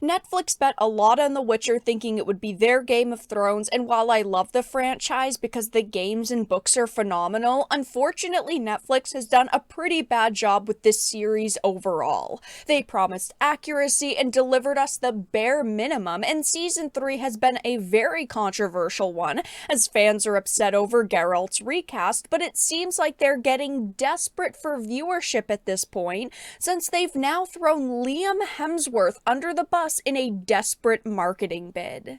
Netflix bet a lot on The Witcher, thinking it would be their Game of Thrones, and while I love the franchise because the games and books are phenomenal, unfortunately Netflix has done a pretty bad job with this series overall. They promised accuracy and delivered us the bare minimum, and season 3 has been a very controversial one, as fans are upset over Geralt's recast, but it seems like they're getting desperate for viewership at this point, since they've now thrown Liam Hemsworth under the bus in a desperate marketing bid.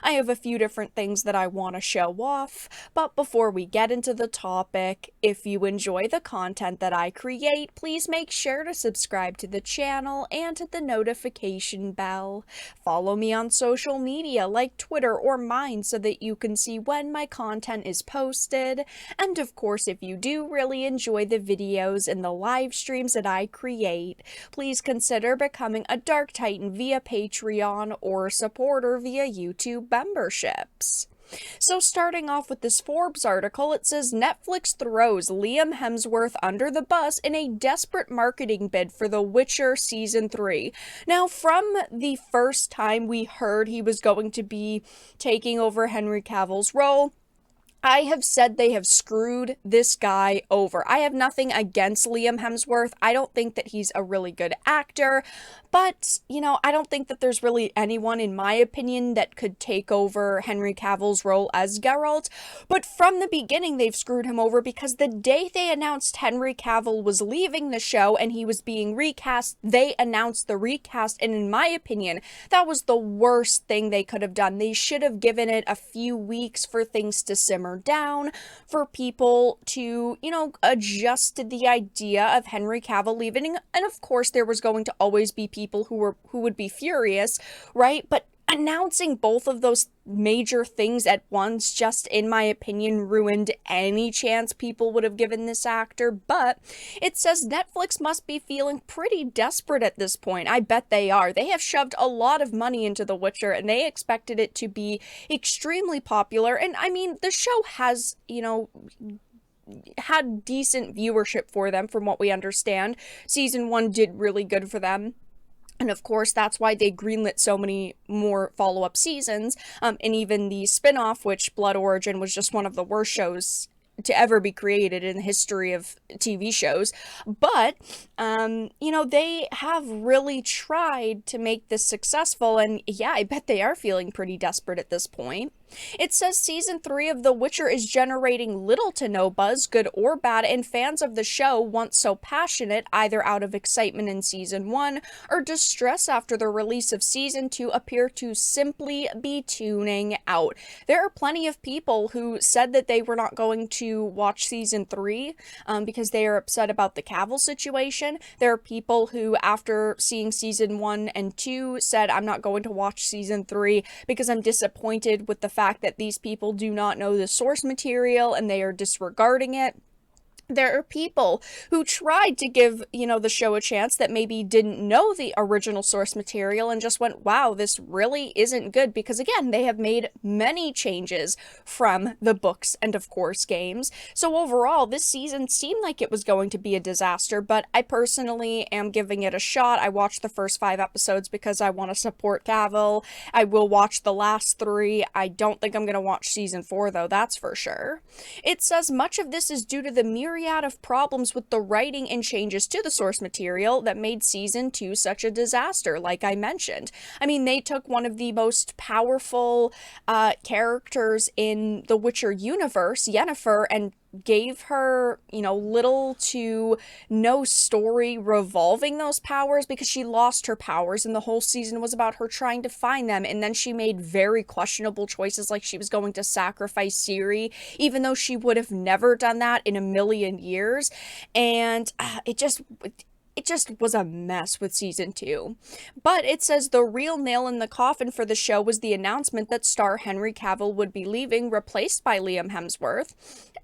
I have a few different things that I want to show off, but before we get into the topic, if you enjoy the content that I create, please make sure to subscribe to the channel and hit the notification bell. Follow me on social media like Twitter or mine so that you can see when my content is posted. And of course, if you do really enjoy the videos and the live streams that I create, please consider becoming a Dark Titan via Patreon or a supporter via YouTube memberships. So starting off with this Forbes article, it says Netflix throws Liam Hemsworth under the bus in a desperate marketing bid for The Witcher Season 3. Now, from the first time we heard he was going to be taking over Henry Cavill's role, I have said they have screwed this guy over. I have nothing against Liam Hemsworth. I don't think that he's a really good actor, but, I don't think that there's really anyone, in my opinion, that could take over Henry Cavill's role as Geralt. But from the beginning, they've screwed him over because the day they announced Henry Cavill was leaving the show and he was being recast, they announced the recast, and in my opinion, that was the worst thing they could have done. They should have given it a few weeks for things to simmer down, for people to, adjust to the idea of Henry Cavill leaving. And of course, there was going to always be people who would be furious, right? But announcing both of those major things at once, just in my opinion, ruined any chance people would have given this actor. But it says Netflix must be feeling pretty desperate at this point. I bet they are. They have shoved a lot of money into The Witcher and they expected it to be extremely popular. And I mean, the show has, had decent viewership for them from what we understand. Season 1 did really good for them. And of course, that's why they greenlit so many more follow-up seasons, and even the spin-off, which Blood Origin was just one of the worst shows to ever be created in the history of TV shows. But, they have really tried to make this successful, and yeah, I bet they are feeling pretty desperate at this point. It says season 3 of The Witcher is generating little to no buzz, good or bad, and fans of the show, once so passionate, either out of excitement in season 1 or distress after the release of season 2, appear to simply be tuning out. There are plenty of people who said that they were not going to watch season 3 because they are upset about the Cavill situation. There are people who, after seeing season 1 and 2, said, I'm not going to watch season 3 because I'm disappointed with the fact that these people do not know the source material and they are disregarding it. There are people who tried to give, the show a chance that maybe didn't know the original source material and just went, wow, this really isn't good, because again, they have made many changes from the books and of course games. So overall, this season seemed like it was going to be a disaster, but I personally am giving it a shot. I watched the first 5 episodes because I want to support Cavill. I will watch the last 3. I don't think I'm going to watch season 4 though, that's for sure. It says much of this is due to the myriad of problems with the writing and changes to the source material that made season 2 such a disaster, like I mentioned. I mean, they took one of the most powerful characters in the Witcher universe, Yennefer, and gave her, little to no story revolving those powers, because she lost her powers and the whole season was about her trying to find them, and then she made very questionable choices, like she was going to sacrifice Ciri, even though she would have never done that in a million years, and it just was a mess with season 2. But it says the real nail in the coffin for the show was the announcement that star Henry Cavill would be leaving, replaced by Liam Hemsworth.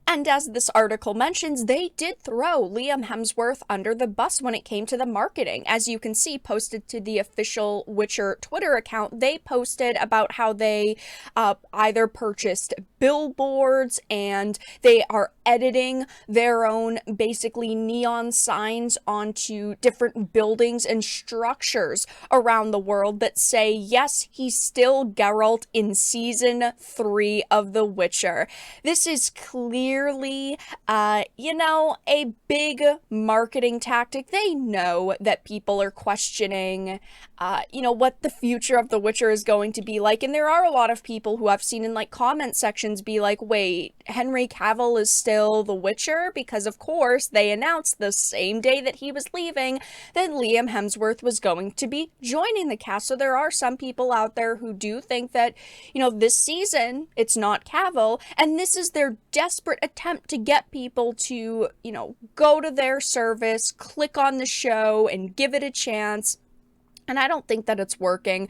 And as this article mentions, they did throw Liam Hemsworth under the bus when it came to the marketing. As you can see, posted to the official Witcher Twitter account, they posted about how they either purchased billboards, and they are editing their own basically neon signs onto different buildings and structures around the world that say, yes, he's still Geralt in season 3 of The Witcher. This is clearly, a big marketing tactic. They know that people are questioning, what the future of The Witcher is going to be like. And there are a lot of people who I've seen in like comment sections be like, wait, Henry Cavill is still The Witcher? Because of course they announced the same day that he was leaving that Liam Hemsworth was going to be joining the cast. So there are some people out there who do think that, this season it's not Cavill, and this is their desperate attempt to get people to, go to their service, click on the show, and give it a chance. And I don't think that it's working,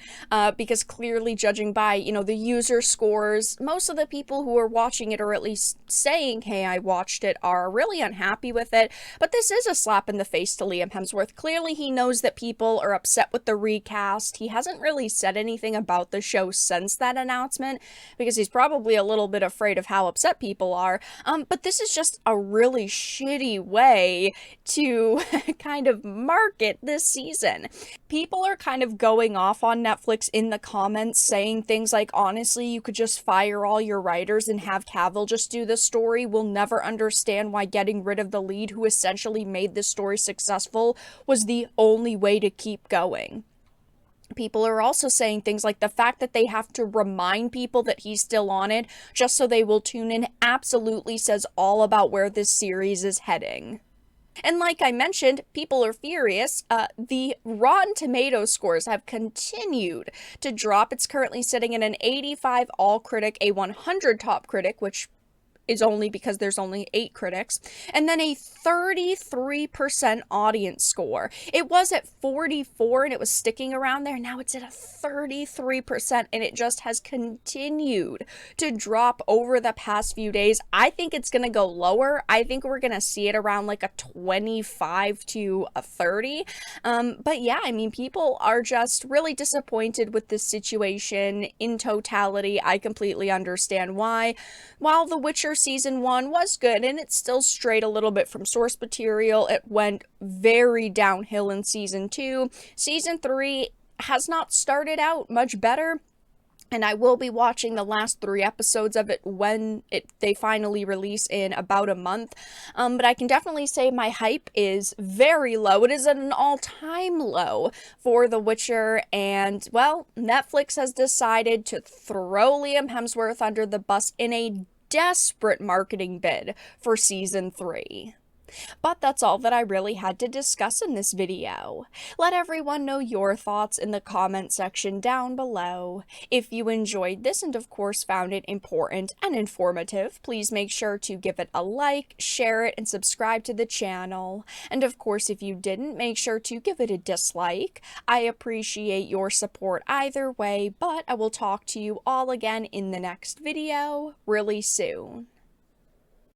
because clearly, judging by, the user scores, most of the people who are watching it, or at least saying, hey, I watched it, are really unhappy with it. But this is a slap in the face to Liam Hemsworth. Clearly, he knows that people are upset with the recast. He hasn't really said anything about the show since that announcement, because he's probably a little bit afraid of how upset people are. But this is just a really shitty way to kind of market this season. People are kind of going off on Netflix in the comments saying things like, honestly, you could just fire all your writers and have Cavill just do the story. We'll never understand why getting rid of the lead who essentially made this story successful was the only way to keep going. People are also saying things like the fact that they have to remind people that he's still on it just so they will tune in absolutely says all about where this series is heading. And like I mentioned, people are furious. The Rotten Tomatoes scores have continued to drop. It's currently sitting at an 85 all critic, a 100 top critic, which is only because there's only 8 critics, and then a 33% audience score. It was at 44 and it was sticking around there. Now it's at a 33%, and it just has continued to drop over the past few days. I think it's going to go lower. I think we're going to see it around like a 25 to a 30. But yeah, I mean, people are just really disappointed with this situation in totality. I completely understand why. While The Witcher season 1 was good, and it still strayed a little bit from source material, it went very downhill in season 2. Season 3 has not started out much better, and I will be watching the last 3 episodes of it when they finally release in about a month. But I can definitely say my hype is very low. It is at an all-time low for The Witcher, and, well, Netflix has decided to throw Liam Hemsworth under the bus in a desperate marketing bid for season 3. But that's all that I really had to discuss in this video. Let everyone know your thoughts in the comment section down below. If you enjoyed this and of course found it important and informative, please make sure to give it a like, share it, and subscribe to the channel. And of course, if you didn't, make sure to give it a dislike. I appreciate your support either way, but I will talk to you all again in the next video really soon.